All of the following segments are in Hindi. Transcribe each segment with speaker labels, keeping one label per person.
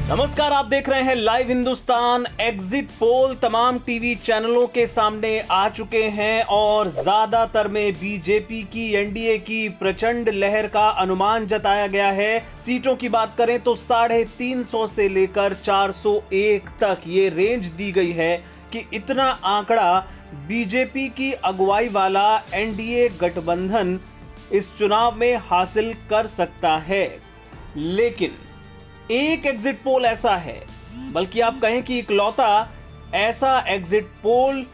Speaker 1: नमस्कार, आप देख रहे हैं लाइव हिंदुस्तान। एग्जिट पोल तमाम टीवी चैनलों के सामने आ चुके हैं और ज्यादातर में बीजेपी की एनडीए की प्रचंड लहर का अनुमान जताया गया है। सीटों की बात करें तो 350 से लेकर 401 तक ये रेंज दी गई है कि इतना आंकड़ा बीजेपी की अगुवाई वाला एनडीए गठबंधन इस चुनाव में हासिल कर सकता है। लेकिन एक एग्जिट पोल ऐसा है, बल्कि आप कहें कि इकलौता ऐसा एग्जिट पोल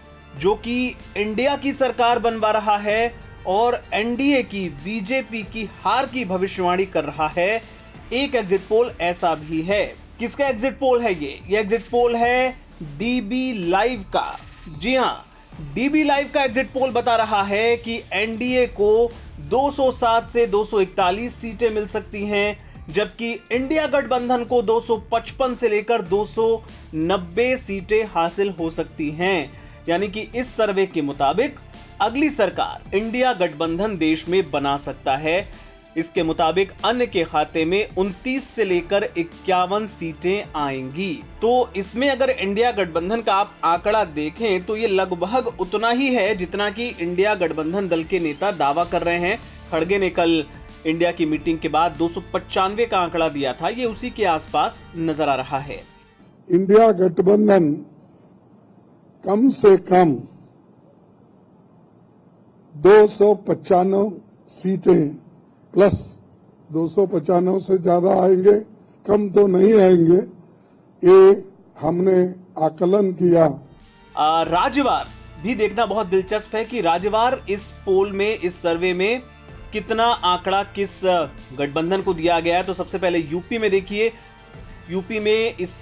Speaker 1: जो कि इंडिया की सरकार बनवा रहा है और एनडीए की बीजेपी की हार की भविष्यवाणी कर रहा है। एक एग्जिट पोल ऐसा भी है। किसका एग्जिट पोल है ये एग्जिट पोल है डीबी लाइव का। जी हां, डीबी लाइव का एग्जिट पोल बता रहा है कि एनडीए को 207 से 241 सीटें मिल सकती हैं, जबकि इंडिया गठबंधन को 255 से लेकर 290 सीटें हासिल हो सकती हैं। यानी कि इस सर्वे के मुताबिक अगली सरकार इंडिया गठबंधन देश में बना सकता है। इसके मुताबिक अन्य के खाते में 29 से लेकर 51 सीटें आएंगी। तो इसमें अगर इंडिया गठबंधन का आप आंकड़ा देखें तो ये लगभग उतना ही है जितना कि इंडिया गठबंधन दल के नेता दावा कर रहे हैं। खड़गे ने कल इंडिया की मीटिंग के बाद 295 का आंकड़ा दिया था, ये उसी के आसपास नजर आ रहा है।
Speaker 2: इंडिया गठबंधन कम से कम 295 सीटें प्लस 295 से ज्यादा आएंगे, कम तो नहीं आएंगे, ये हमने आकलन किया।
Speaker 1: राज्यवार भी देखना बहुत दिलचस्प है कि राज्यवार इस पोल में, इस सर्वे में कितना आंकड़ा किस गठबंधन को दिया गया है। तो सबसे पहले यूपी में देखिए, यूपी में इस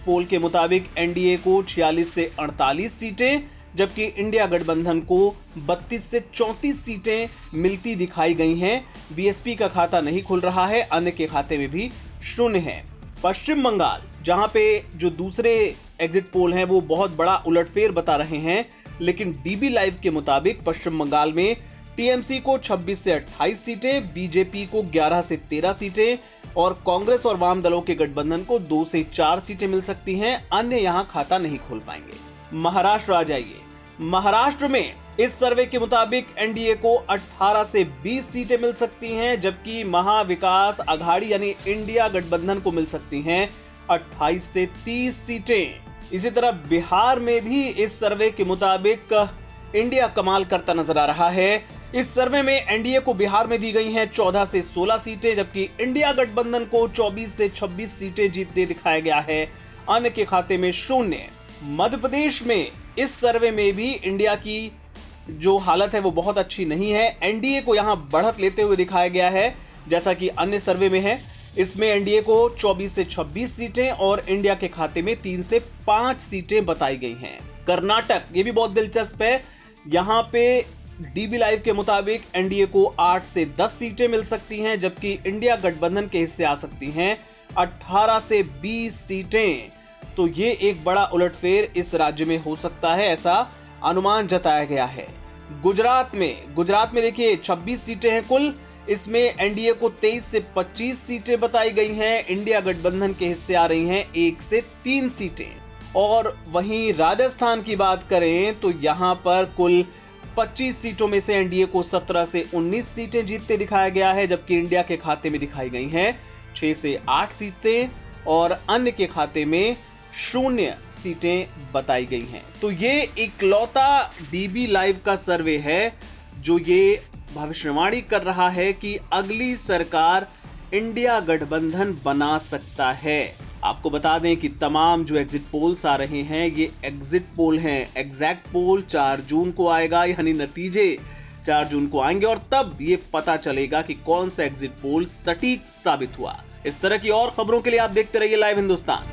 Speaker 1: पोल के मुताबिक एनडीए को 46 से 48 सीटें, जबकि इंडिया गठबंधन को 32 से 34 सीटें मिलती दिखाई गई हैं। बीएसपी का खाता नहीं खुल रहा है, अन्य के खाते में भी शून्य है। पश्चिम बंगाल, जहां पे जो दूसरे एग्जिट पोल हैं वो बहुत बड़ा उलटफेर बता रहे हैं, लेकिन डीबी लाइव के मुताबिक पश्चिम बंगाल में टीएमसी को 26 से 28 सीटें, बीजेपी को 11 से 13 सीटें और कांग्रेस और वाम दलों के गठबंधन को 2 से 4 सीटें मिल सकती हैं। अन्य यहां खाता नहीं खोल पाएंगे। महाराष्ट्र आ जाइए। महाराष्ट्र में इस सर्वे के मुताबिक एनडीए को 18 से 20 सीटें मिल सकती हैं, जबकि महाविकास आघाड़ी यानी इंडिया गठबंधन को मिल सकती हैं 28 से 30 सीटें। इसी तरह बिहार में भी इस सर्वे के मुताबिक इंडिया कमाल करता नजर आ रहा है। इस सर्वे में एनडीए को बिहार में दी गई हैं 14 से 16 सीटें, जबकि इंडिया गठबंधन को 24 से 26 सीटें जीतते दिखाया गया है। अन्य के खाते में शून्य। मध्य प्रदेश में इस सर्वे में भी इंडिया की जो हालत है वो बहुत अच्छी नहीं है। एनडीए को यहां बढ़त लेते हुए दिखाया गया है, जैसा कि अन्य सर्वे में है। इसमें एनडीए को 24 से 26 सीटें और इंडिया के खाते में 3 से 5 सीटें बताई गई हैं। कर्नाटक, ये भी बहुत दिलचस्प है। यहां पे डीबी लाइव के मुताबिक एनडीए को 8 से 10 सीटें मिल सकती हैं, जबकि इंडिया गठबंधन के हिस्से आ सकती हैं 18 से 20 सीटें। तो ये एक बड़ा उलटफेर इस राज्य में हो सकता है, ऐसा अनुमान जताया गया है। गुजरात में देखिए 26 सीटें हैं कुल। इसमें एनडीए को 23 से 25 सीटें बताई गई हैं, इंडिया गठबंधन के हिस्से आ रही हैं 1 से 3 सीटें। और वहीं राजस्थान की बात करें तो यहां पर कुल 25 सीटों में से एनडीए को 17 से 19 सीटें जीतते दिखाया गया है, जबकि इंडिया के खाते में दिखाई गई हैं 6 से 8 सीटें और अन्य के खाते में 0 सीटें बताई गई हैं। तो ये इकलौता डीबी लाइव का सर्वे है जो ये भविष्यवाणी कर रहा है कि अगली सरकार इंडिया गठबंधन बना सकता है। आपको बता दें कि तमाम जो एग्जिट पोल्स आ रहे हैं ये एग्जिट पोल हैं। एग्जैक्ट पोल 4 जून को आएगा, यानी नतीजे 4 जून को आएंगे और तब ये पता चलेगा कि कौन सा एग्जिट पोल सटीक साबित हुआ। इस तरह की और खबरों के लिए आप देखते रहिए लाइव हिंदुस्तान।